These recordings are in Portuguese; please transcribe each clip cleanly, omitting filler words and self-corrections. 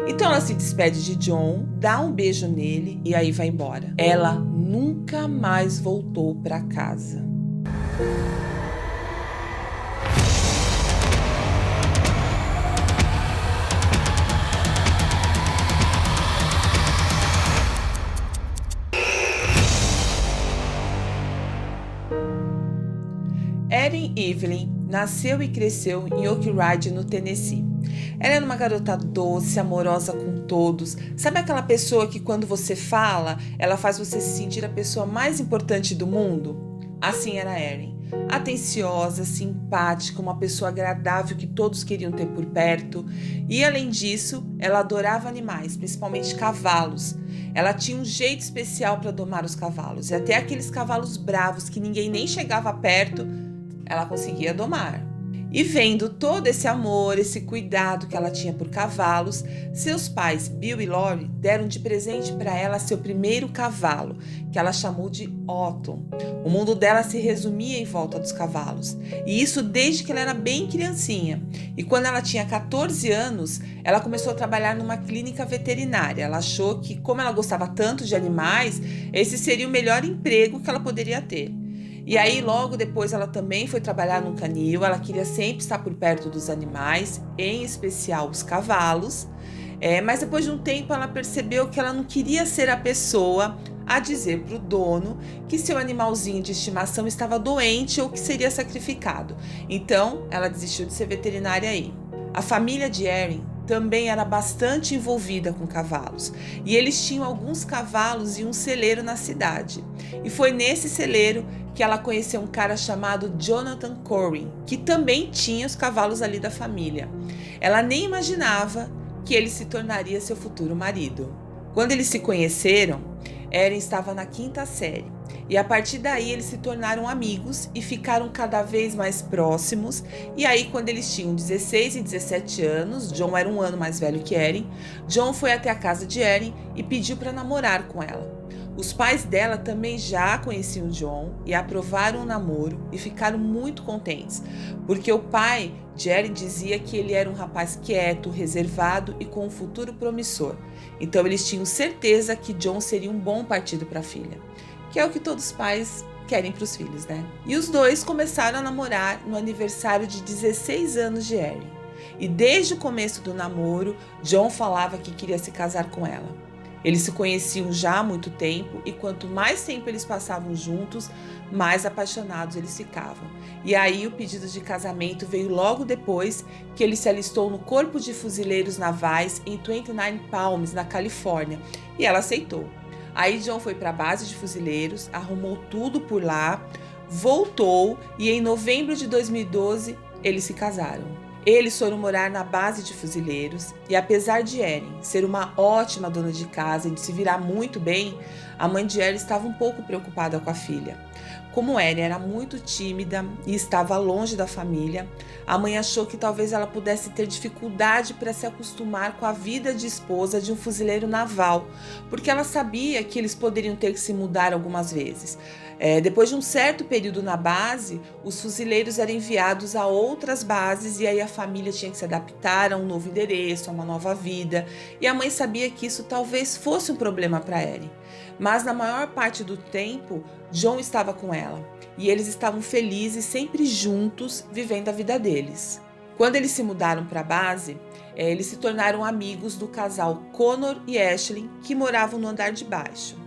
Então ela se despede de John, dá um beijo nele e aí vai embora. Ela nunca mais voltou para casa. Erin Evelyn nasceu e cresceu em Oak Ridge, no Tennessee. Ela era uma garota doce, amorosa com todos. Sabe aquela pessoa que quando você fala, ela faz você se sentir a pessoa mais importante do mundo? Assim era Erin. Atenciosa, simpática, uma pessoa agradável que todos queriam ter por perto. E além disso, ela adorava animais, principalmente cavalos. Ela tinha um jeito especial para domar os cavalos. E até aqueles cavalos bravos que ninguém nem chegava perto, ela conseguia domar. E vendo todo esse amor, esse cuidado que ela tinha por cavalos, seus pais, Bill e Lori, deram de presente para ela seu primeiro cavalo, que ela chamou de Otto. O mundo dela se resumia em volta dos cavalos, e isso desde que ela era bem criancinha. E quando ela tinha 14 anos, ela começou a trabalhar numa clínica veterinária. Ela achou que, como ela gostava tanto de animais, esse seria o melhor emprego que ela poderia ter. E aí, logo depois, ela também foi trabalhar num canil. Ela queria sempre estar por perto dos animais, em especial os cavalos. Mas depois de um tempo, ela percebeu que ela não queria ser a pessoa a dizer para o dono que seu animalzinho de estimação estava doente ou que seria sacrificado. Então, ela desistiu de ser veterinária aí. A família de Erin também era bastante envolvida com cavalos, e eles tinham alguns cavalos e um celeiro na cidade. E foi nesse celeiro que ela conheceu um cara chamado Jonathan Corwin, que também tinha os cavalos ali da família. Ela nem imaginava que ele se tornaria seu futuro marido. Quando eles se conheceram, Erin estava na 5ª série, e a partir daí eles se tornaram amigos e ficaram cada vez mais próximos. E aí, quando eles tinham 16 e 17 anos, John era um ano mais velho que Erin, John foi até a casa de Erin e pediu para namorar com ela. Os pais dela também já conheciam John e aprovaram o namoro e ficaram muito contentes, porque o pai de Erin dizia que ele era um rapaz quieto, reservado e com um futuro promissor. Então eles tinham certeza que John seria um bom partido para a filha, que é o que todos os pais querem para os filhos, né? E os dois começaram a namorar no aniversário de 16 anos de Erin. E desde o começo do namoro, John falava que queria se casar com ela. Eles se conheciam já há muito tempo e quanto mais tempo eles passavam juntos, mais apaixonados eles ficavam. E aí o pedido de casamento veio logo depois que ele se alistou no Corpo de Fuzileiros Navais em 29 Palms, na Califórnia, e ela aceitou. Aí John foi para a base de fuzileiros, arrumou tudo por lá, voltou e em novembro de 2012 eles se casaram. Eles foram morar na base de fuzileiros e, apesar de Erin ser uma ótima dona de casa e de se virar muito bem, a mãe de Erin estava um pouco preocupada com a filha. Como Erin era muito tímida e estava longe da família, a mãe achou que talvez ela pudesse ter dificuldade para se acostumar com a vida de esposa de um fuzileiro naval, porque ela sabia que eles poderiam ter que se mudar algumas vezes. Depois de um certo período na base, os fuzileiros eram enviados a outras bases e aí a família tinha que se adaptar a um novo endereço, a uma nova vida. E a mãe sabia que isso talvez fosse um problema para Erin. Mas na maior parte do tempo, John estava com ela e eles estavam felizes, sempre juntos, vivendo a vida deles. Quando eles se mudaram para a base, eles se tornaram amigos do casal Connor e Ashley, que moravam no andar de baixo.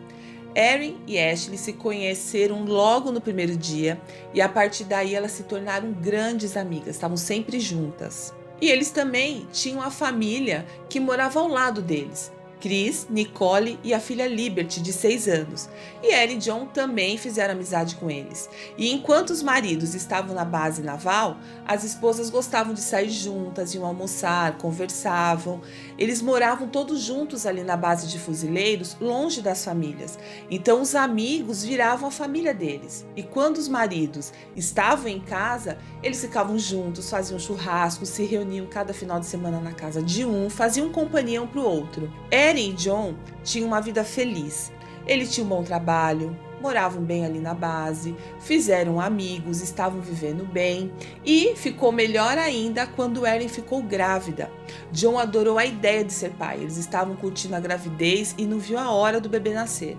Erin e Ashley se conheceram logo no primeiro dia e a partir daí elas se tornaram grandes amigas, estavam sempre juntas. E eles também tinham a família que morava ao lado deles, Chris, Nicole e a filha Liberty, de 6 anos. E Erin e John também fizeram amizade com eles. E enquanto os maridos estavam na base naval, as esposas gostavam de sair juntas, iam almoçar, conversavam. Eles moravam todos juntos ali na base de fuzileiros, longe das famílias. Então os amigos viravam a família deles. E quando os maridos estavam em casa, eles ficavam juntos, faziam churrasco, se reuniam cada final de semana na casa de um, faziam companhia um para o outro. Erin e John tinham uma vida feliz. Ele tinha um bom trabalho, moravam bem ali na base, fizeram amigos, estavam vivendo bem e ficou melhor ainda quando Erin ficou grávida. John adorou a ideia de ser pai, eles estavam curtindo a gravidez e não viu a hora do bebê nascer.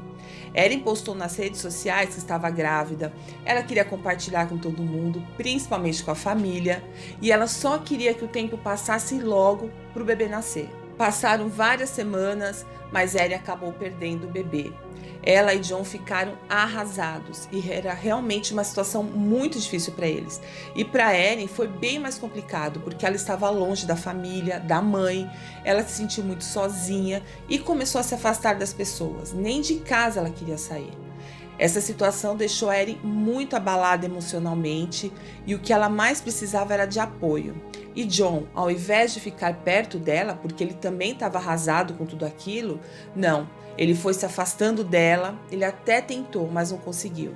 Erin postou nas redes sociais que estava grávida, ela queria compartilhar com todo mundo, principalmente com a família, e ela só queria que o tempo passasse logo para o bebê nascer. Passaram várias semanas, mas Erin acabou perdendo o bebê. Ela e John ficaram arrasados e era realmente uma situação muito difícil para eles. E para Erin foi bem mais complicado porque ela estava longe da família, da mãe, ela se sentiu muito sozinha e começou a se afastar das pessoas. Nem de casa ela queria sair. Essa situação deixou Erin muito abalada emocionalmente e o que ela mais precisava era de apoio. E John, ao invés de ficar perto dela, porque ele também estava arrasado com tudo aquilo, não, ele foi se afastando dela, ele até tentou, mas não conseguiu.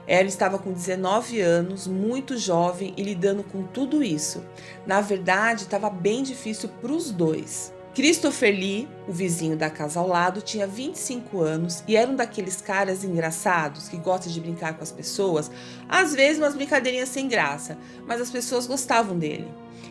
Ela estava com 19 anos, muito jovem e lidando com tudo isso. Na verdade, estava bem difícil para os dois. Christopher Lee, o vizinho da casa ao lado, tinha 25 anos e era um daqueles caras engraçados que gosta de brincar com as pessoas, às vezes umas brincadeirinhas sem graça, mas as pessoas gostavam dele.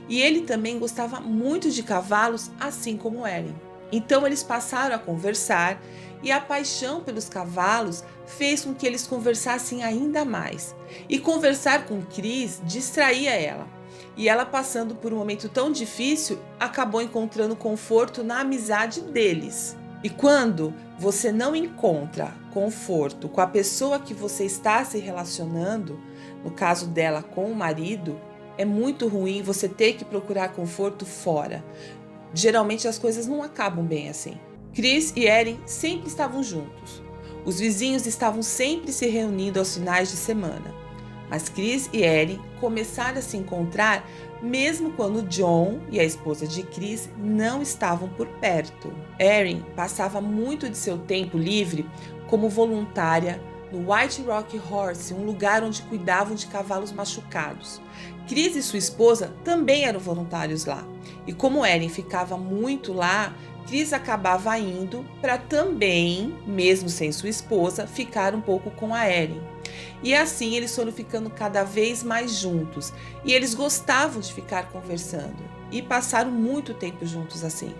E ele também gostava muito de cavalos, assim como Erin. Então eles passaram a conversar e a paixão pelos cavalos fez com que eles conversassem ainda mais. E conversar com Chris distraía ela. E ela, passando por um momento tão difícil, acabou encontrando conforto na amizade deles. E quando você não encontra conforto com a pessoa que você está se relacionando, no caso dela com o marido, é muito ruim você ter que procurar conforto fora. Geralmente as coisas não acabam bem assim. Chris e Erin sempre estavam juntos. Os vizinhos estavam sempre se reunindo aos finais de semana. Mas Chris e Erin começaram a se encontrar mesmo quando John e a esposa de Chris não estavam por perto. Erin passava muito de seu tempo livre como voluntária no White Rock Horse, um lugar onde cuidavam de cavalos machucados. Chris e sua esposa também eram voluntários lá. E como Erin ficava muito lá, Chris acabava indo para também, mesmo sem sua esposa, ficar um pouco com a Erin. E assim eles foram ficando cada vez mais juntos. E eles gostavam de ficar conversando. E passaram muito tempo juntos assim.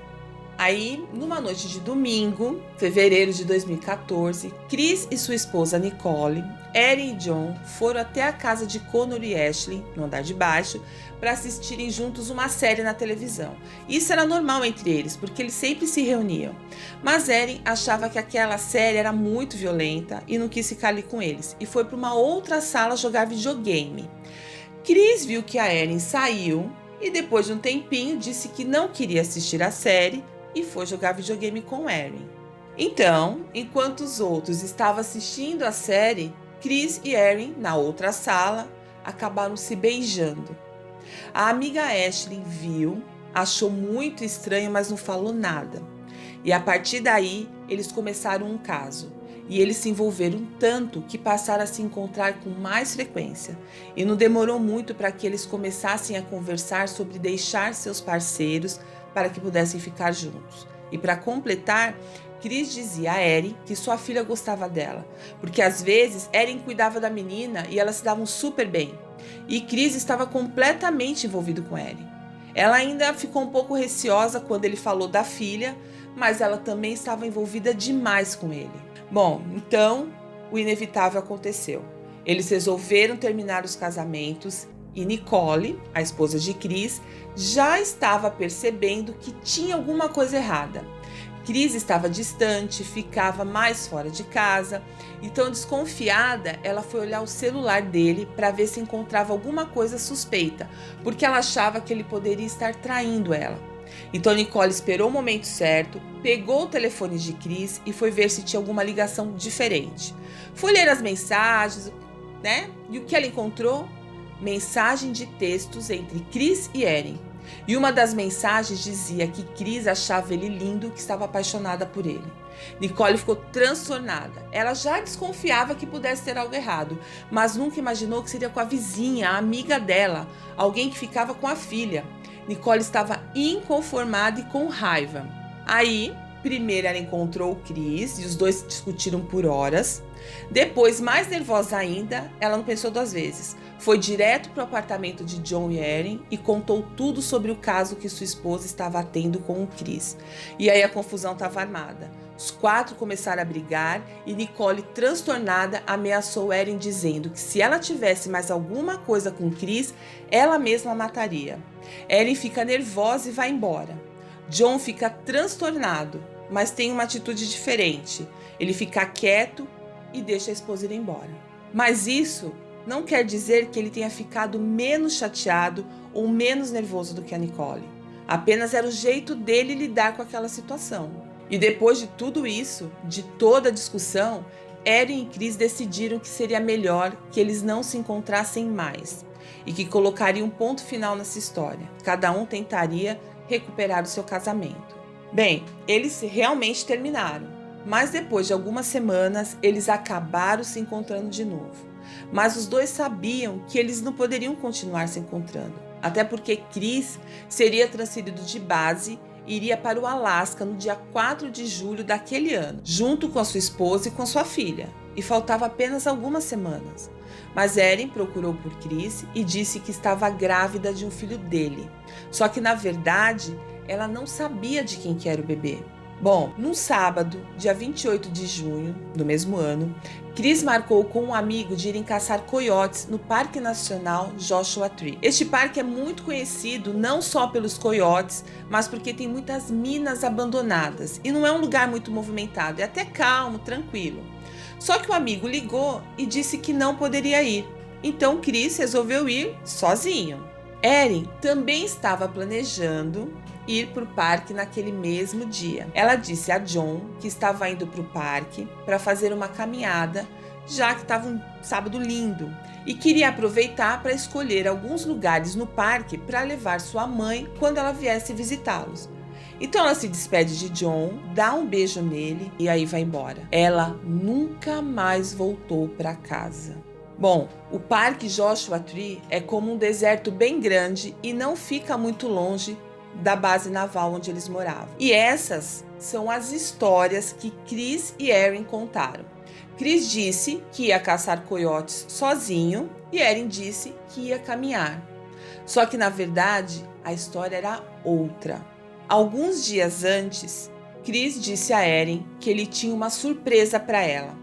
Aí, numa noite de domingo, fevereiro de 2014, Chris e sua esposa Nicole, Erin e John foram até a casa de Connor e Ashley, no andar de baixo, para assistirem juntos uma série na televisão. Isso era normal entre eles, porque eles sempre se reuniam. Mas Erin achava que aquela série era muito violenta e não quis ficar ali com eles, e foi para uma outra sala jogar videogame. Chris viu que a Erin saiu e depois de um tempinho disse que não queria assistir a série e foi jogar videogame com Erin. Então, enquanto os outros estavam assistindo a série, Chris e Erin, na outra sala, acabaram se beijando. A amiga Ashley viu, achou muito estranho, mas não falou nada. E a partir daí, eles começaram um caso. E eles se envolveram tanto que passaram a se encontrar com mais frequência. E não demorou muito para que eles começassem a conversar sobre deixar seus parceiros para que pudessem ficar juntos. E para completar, Chris dizia a Erin que sua filha gostava dela, porque às vezes Erin cuidava da menina e elas se davam super bem. E Chris estava completamente envolvido com Erin. Ela ainda ficou um pouco receosa quando ele falou da filha, mas ela também estava envolvida demais com ele. Bom, então o inevitável aconteceu. Eles resolveram terminar os casamentos e Nicole, a esposa de Chris, já estava percebendo que tinha alguma coisa errada. Chris estava distante, ficava mais fora de casa, então desconfiada, ela foi olhar o celular dele para ver se encontrava alguma coisa suspeita, porque ela achava que ele poderia estar traindo ela. Então Nicole esperou o momento certo, pegou o telefone de Chris e foi ver se tinha alguma ligação diferente. Foi ler as mensagens, E o que ela encontrou? Mensagem de textos entre Chris e Erin. E uma das mensagens dizia que Chris achava ele lindo e que estava apaixonada por ele. Nicole ficou transtornada. Ela já desconfiava que pudesse ter algo errado, mas nunca imaginou que seria com a vizinha, a amiga dela, alguém que ficava com a filha. Nicole estava inconformada e com raiva. Aí, Primeiro ela encontrou o Chris e os dois discutiram por horas. Depois, mais nervosa ainda, ela não pensou duas vezes. Foi direto para o apartamento de John e Erin e contou tudo sobre o caso que sua esposa estava tendo com o Chris. E aí a confusão estava armada. Os quatro começaram a brigar e Nicole, transtornada, ameaçou Erin dizendo que se ela tivesse mais alguma coisa com Chris, ela mesma a mataria. Erin fica nervosa e vai embora. John fica transtornado, mas tem uma atitude diferente. Ele fica quieto e deixa a esposa ir embora. Mas isso não quer dizer que ele tenha ficado menos chateado ou menos nervoso do que a Nicole. Apenas era o jeito dele lidar com aquela situação. E depois de tudo isso, de toda a discussão, Erin e Chris decidiram que seria melhor que eles não se encontrassem mais e que colocariam um ponto final nessa história. Cada um tentaria recuperar o seu casamento. Bem, eles realmente terminaram, mas depois de algumas semanas eles acabaram se encontrando de novo. Mas os dois sabiam que eles não poderiam continuar se encontrando, até porque Chris seria transferido de base e iria para o Alasca no dia 4 de julho daquele ano, junto com a sua esposa e com sua filha, e faltava apenas algumas semanas. Mas Erin procurou por Chris e disse que estava grávida de um filho dele. Só que, na verdade, ela não sabia de quem que era o bebê. Bom, num sábado, dia 28 de junho do mesmo ano, Chris marcou com um amigo de irem caçar coiotes no Parque Nacional Joshua Tree. Este parque é muito conhecido não só pelos coiotes, mas porque tem muitas minas abandonadas e não é um lugar muito movimentado, é até calmo, tranquilo. Só que o amigo ligou e disse que não poderia ir, então Chris resolveu ir sozinho. Erin também estava planejando ir para o parque naquele mesmo dia. Ela disse a John que estava indo para o parque para fazer uma caminhada, já que estava um sábado lindo, e queria aproveitar para escolher alguns lugares no parque para levar sua mãe quando ela viesse visitá-los. Então ela se despede de John, dá um beijo nele e aí vai embora. Ela nunca mais voltou para casa. Bom, o Parque Joshua Tree é como um deserto bem grande e não fica muito longe da base naval onde eles moravam. E essas são as histórias que Chris e Erin contaram. Chris disse que ia caçar coiotes sozinho e Erin disse que ia caminhar. Só que na verdade a história era outra. Alguns dias antes, Chris disse a Erin que ele tinha uma surpresa para ela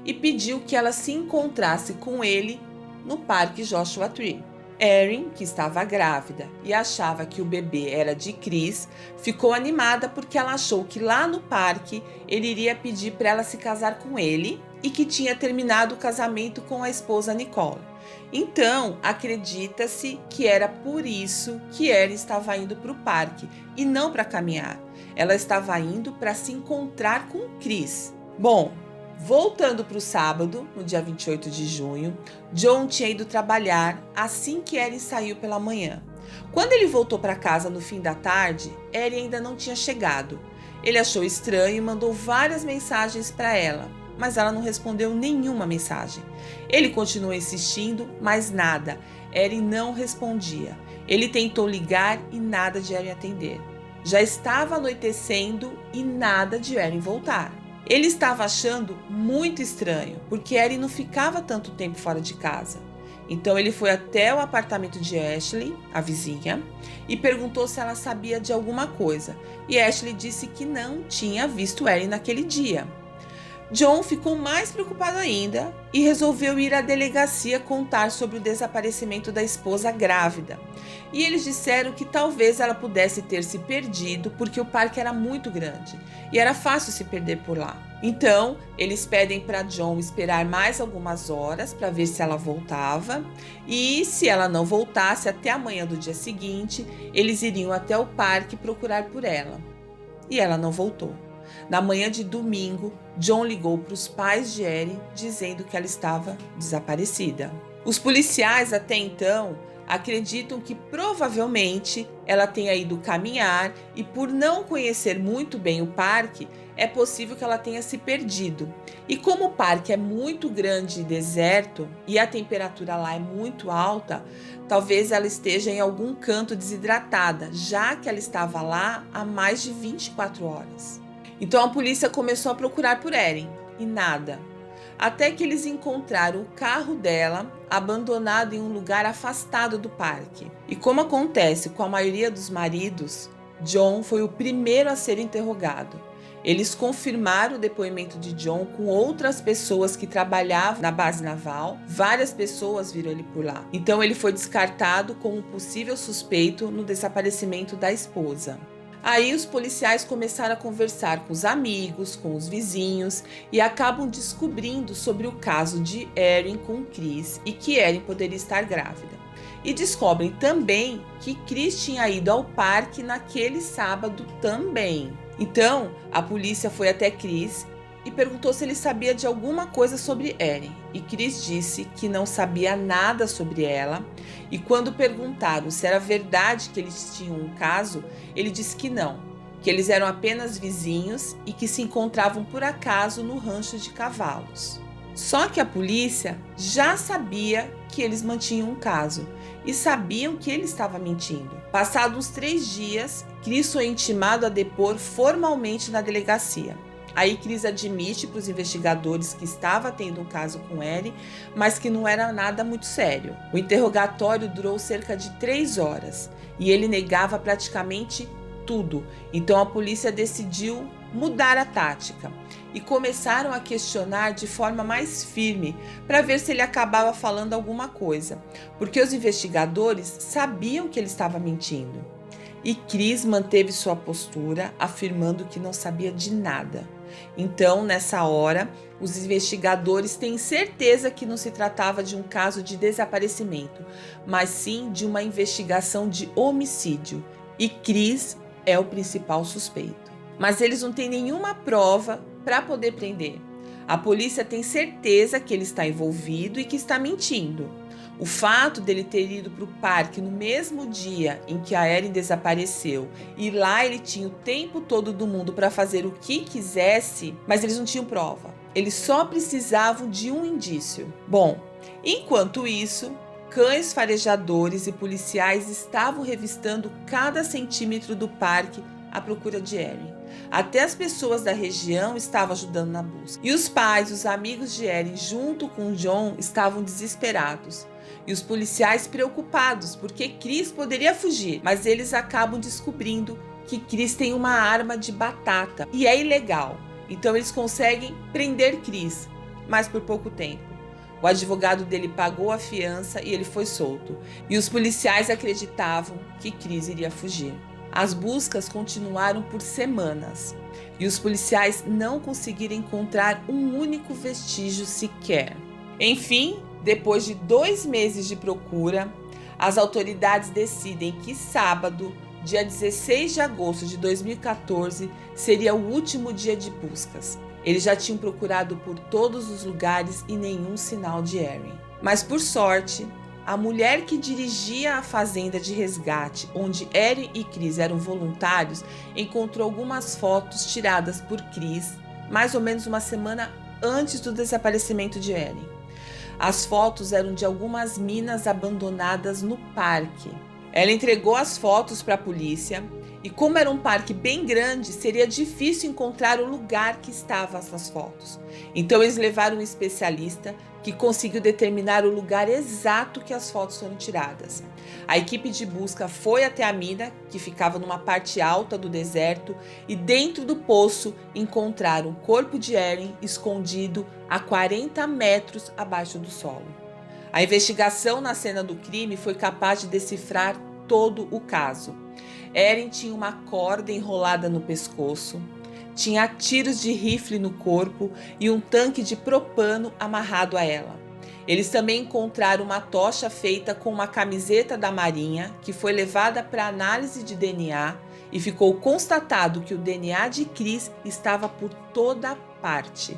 e pediu que ela se encontrasse com ele no Parque Joshua Tree. Erin, que estava grávida e achava que o bebê era de Chris, ficou animada porque ela achou que lá no parque ele iria pedir para ela se casar com ele e que tinha terminado o casamento com a esposa Nicole. Então, acredita-se que era por isso que Erin estava indo para o parque e não para caminhar. Ela estava indo para se encontrar com Chris. Bom, voltando para o sábado, no dia 28 de junho, John tinha ido trabalhar assim que Erin saiu pela manhã. Quando ele voltou para casa no fim da tarde, Erin ainda não tinha chegado. Ele achou estranho e mandou várias mensagens para ela, mas ela não respondeu nenhuma mensagem. Ele continuou insistindo, mas nada. Erin não respondia. Ele tentou ligar e nada de Erin atender. Já estava anoitecendo e nada de Erin voltar. Ele estava achando muito estranho, porque Erin não ficava tanto tempo fora de casa. Então ele foi até o apartamento de Ashley, a vizinha, e perguntou se ela sabia de alguma coisa. E Ashley disse que não tinha visto Erin naquele dia. John ficou mais preocupado ainda e resolveu ir à delegacia contar sobre o desaparecimento da esposa grávida. E eles disseram que talvez ela pudesse ter se perdido porque o parque era muito grande e era fácil se perder por lá. Então, eles pedem para John esperar mais algumas horas para ver se ela voltava e, se ela não voltasse até a manhã do dia seguinte, eles iriam até o parque procurar por ela. E ela não voltou. Na manhã de domingo, John ligou para os pais de Erin dizendo que ela estava desaparecida. Os policiais até então acreditam que provavelmente ela tenha ido caminhar e, por não conhecer muito bem o parque, é possível que ela tenha se perdido. E como o parque é muito grande e deserto e a temperatura lá é muito alta, talvez ela esteja em algum canto desidratada, já que ela estava lá há mais de 24 horas. Então a polícia começou a procurar por Erin e nada. Até que eles encontraram o carro dela abandonado em um lugar afastado do parque. E como acontece com a maioria dos maridos, John foi o primeiro a ser interrogado. Eles confirmaram o depoimento de John com outras pessoas que trabalhavam na base naval. Várias pessoas viram ele por lá. Então ele foi descartado como possível suspeito no desaparecimento da esposa. Aí os policiais começaram a conversar com os amigos, com os vizinhos e acabam descobrindo sobre o caso de Erin com Chris e que Erin poderia estar grávida. E descobrem também que Chris tinha ido ao parque naquele sábado também. Então, a polícia foi até Chris e perguntou se ele sabia de alguma coisa sobre Erin. E Chris disse que não sabia nada sobre ela. E quando perguntaram se era verdade que eles tinham um caso, ele disse que não, que eles eram apenas vizinhos e que se encontravam por acaso no rancho de cavalos. Só que a polícia já sabia que eles mantinham um caso e sabiam que ele estava mentindo. Passados uns 3 dias, Chris foi intimado a depor formalmente na delegacia. Aí Chris admite para os investigadores que estava tendo um caso com Erin, mas que não era nada muito sério. O interrogatório durou cerca de 3 horas e ele negava praticamente tudo. Então a polícia decidiu mudar a tática e começaram a questionar de forma mais firme para ver se ele acabava falando alguma coisa, porque os investigadores sabiam que ele estava mentindo. E Chris manteve sua postura, afirmando que não sabia de nada. Então, nessa hora, os investigadores têm certeza que não se tratava de um caso de desaparecimento, mas sim de uma investigação de homicídio. E Chris é o principal suspeito. Mas eles não têm nenhuma prova para poder prender. A polícia tem certeza que ele está envolvido e que está mentindo. O fato dele ter ido para o parque no mesmo dia em que a Erin desapareceu e lá ele tinha o tempo todo do mundo para fazer o que quisesse, mas eles não tinham prova. Eles só precisavam de um indício. Bom, enquanto isso, cães farejadores e policiais estavam revistando cada centímetro do parque à procura de Erin. Até as pessoas da região estavam ajudando na busca. E os pais, os amigos de Erin, junto com John, estavam desesperados. E os policiais preocupados, porque Chris poderia fugir. Mas eles acabam descobrindo que Chris tem uma arma de batata e é ilegal. Então eles conseguem prender Chris, mas por pouco tempo. O advogado dele pagou a fiança e ele foi solto. E os policiais acreditavam que Chris iria fugir. As buscas continuaram por semanas e os policiais não conseguiram encontrar um único vestígio sequer. Enfim, depois de 2 meses de procura, as autoridades decidem que sábado, dia 16 de agosto de 2014, seria o último dia de buscas. Eles já tinham procurado por todos os lugares e nenhum sinal de Erin. Mas por sorte, a mulher que dirigia a fazenda de resgate, onde Erin e Chris eram voluntários, encontrou algumas fotos tiradas por Chris, mais ou menos uma semana antes do desaparecimento de Erin. As fotos eram de algumas minas abandonadas no parque. Ela entregou as fotos para a polícia e, como era um parque bem grande, seria difícil encontrar o lugar que estavam essas fotos. Então eles levaram um especialista que conseguiu determinar o lugar exato que as fotos foram tiradas. A equipe de busca foi até a mina, que ficava numa parte alta do deserto, e dentro do poço encontraram o corpo de Erin escondido a 40 metros abaixo do solo. A investigação na cena do crime foi capaz de decifrar todo o caso. Erin tinha uma corda enrolada no pescoço, tinha tiros de rifle no corpo e um tanque de propano amarrado a ela. Eles também encontraram uma tocha feita com uma camiseta da Marinha, que foi levada para análise de DNA e ficou constatado que o DNA de Chris estava por toda parte.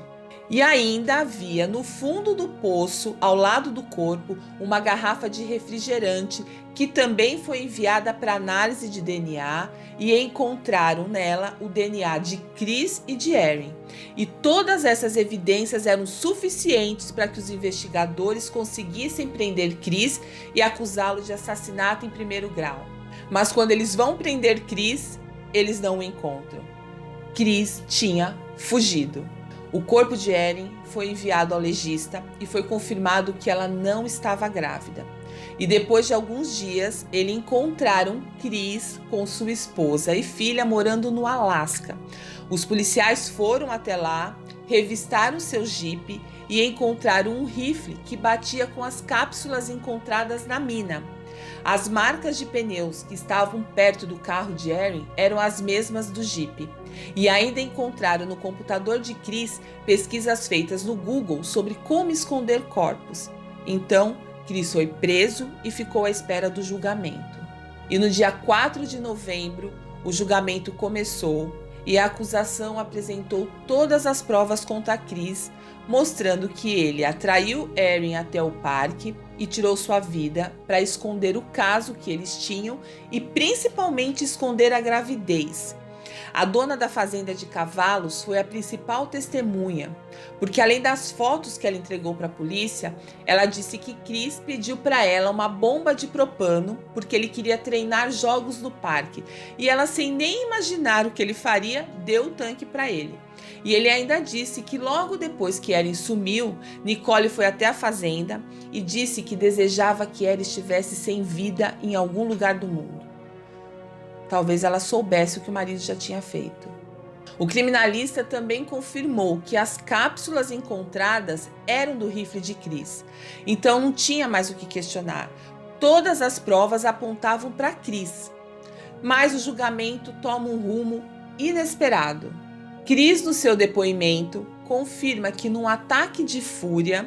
E ainda havia no fundo do poço, ao lado do corpo, uma garrafa de refrigerante que também foi enviada para análise de DNA e encontraram nela o DNA de Chris e de Erin. E todas essas evidências eram suficientes para que os investigadores conseguissem prender Chris e acusá-lo de assassinato em 1º grau. Mas quando eles vão prender Chris, eles não o encontram. Chris tinha fugido. O corpo de Erin foi enviado ao legista e foi confirmado que ela não estava grávida. E depois de alguns dias, eles encontraram Chris com sua esposa e filha morando no Alasca. Os policiais foram até lá, revistaram seu jipe e encontraram um rifle que batia com as cápsulas encontradas na mina. As marcas de pneus que estavam perto do carro de Erin eram as mesmas do jipe. E ainda encontraram no computador de Chris pesquisas feitas no Google sobre como esconder corpos. Então, Chris foi preso e ficou à espera do julgamento. E no dia 4 de novembro, o julgamento começou e a acusação apresentou todas as provas contra Chris, mostrando que ele atraiu Erin até o parque e tirou sua vida para esconder o caso que eles tinham e principalmente esconder a gravidez. A dona da fazenda de cavalos foi a principal testemunha, porque além das fotos que ela entregou para a polícia, ela disse que Chris pediu para ela uma bomba de propano porque ele queria treinar jogos no parque e ela, sem nem imaginar o que ele faria, deu o tanque para ele. E ele ainda disse que logo depois que Erin sumiu, Nicole foi até a fazenda e disse que desejava que Erin estivesse sem vida em algum lugar do mundo. Talvez ela soubesse o que o marido já tinha feito. O criminalista também confirmou que as cápsulas encontradas eram do rifle de Chris. Então não tinha mais o que questionar. Todas as provas apontavam para Chris. Mas o julgamento toma um rumo inesperado. Chris, no seu depoimento, confirma que num ataque de fúria,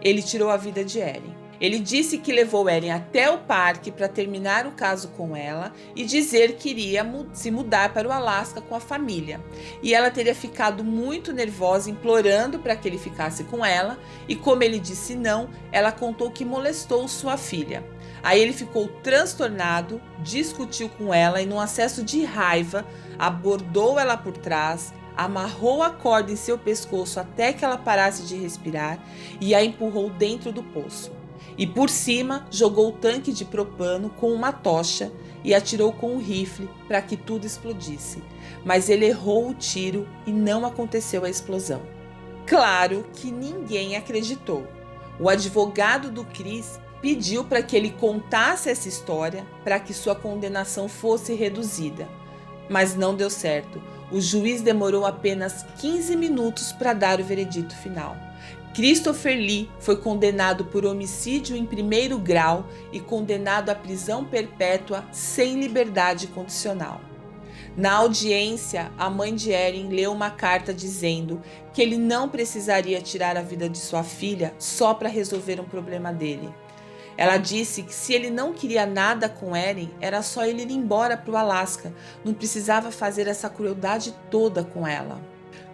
ele tirou a vida de Erin. Ele disse que levou Erin até o parque para terminar o caso com ela e dizer que iria se mudar para o Alasca com a família. E ela teria ficado muito nervosa, implorando para que ele ficasse com ela, e como ele disse não, ela contou que molestou sua filha. Aí ele ficou transtornado, discutiu com ela e num acesso de raiva, abordou ela por trás, amarrou a corda em seu pescoço até que ela parasse de respirar e a empurrou dentro do poço. E por cima jogou o tanque de propano com uma tocha e atirou com um rifle para que tudo explodisse. Mas ele errou o tiro e não aconteceu a explosão. Claro que ninguém acreditou. O advogado do Chris pediu para que ele contasse essa história para que sua condenação fosse reduzida. Mas não deu certo. O juiz demorou apenas 15 minutos para dar o veredito final. Christopher Lee foi condenado por homicídio em primeiro grau e condenado à prisão perpétua sem liberdade condicional. Na audiência, a mãe de Erin leu uma carta dizendo que ele não precisaria tirar a vida de sua filha só para resolver um problema dele. Ela disse que se ele não queria nada com Erin, era só ele ir embora para o Alasca, não precisava fazer essa crueldade toda com ela.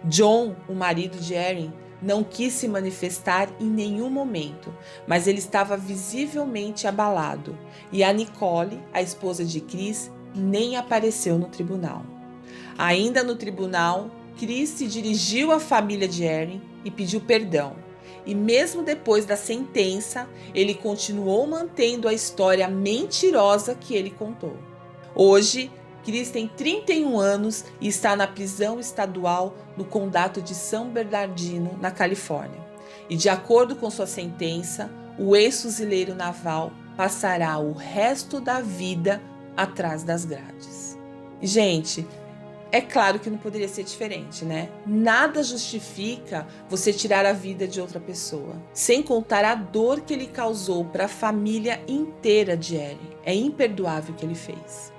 John, o marido de Erin, não quis se manifestar em nenhum momento, mas ele estava visivelmente abalado, e a Nicole, a esposa de Chris, nem apareceu no tribunal. Ainda no tribunal, Chris se dirigiu à família de Erin e pediu perdão, e mesmo depois da sentença, ele continuou mantendo a história mentirosa que ele contou. Hoje, Chris tem 31 anos e está na prisão estadual no condado de São Bernardino, na Califórnia. E de acordo com sua sentença, o ex-fuzileiro naval passará o resto da vida atrás das grades. Gente, é claro que não poderia ser diferente, né? Nada justifica você tirar a vida de outra pessoa, sem contar a dor que ele causou para a família inteira de Erin. É imperdoável o que ele fez.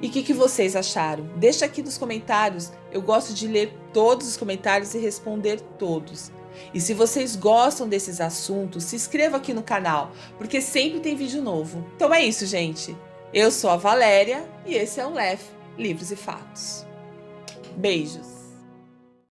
E o que vocês acharam? Deixa aqui nos comentários, eu gosto de ler todos os comentários e responder todos. E se vocês gostam desses assuntos, se inscreva aqui no canal, porque sempre tem vídeo novo. Então é isso, gente. Eu sou a Valéria e esse é o LEF, Livros e Fatos. Beijos!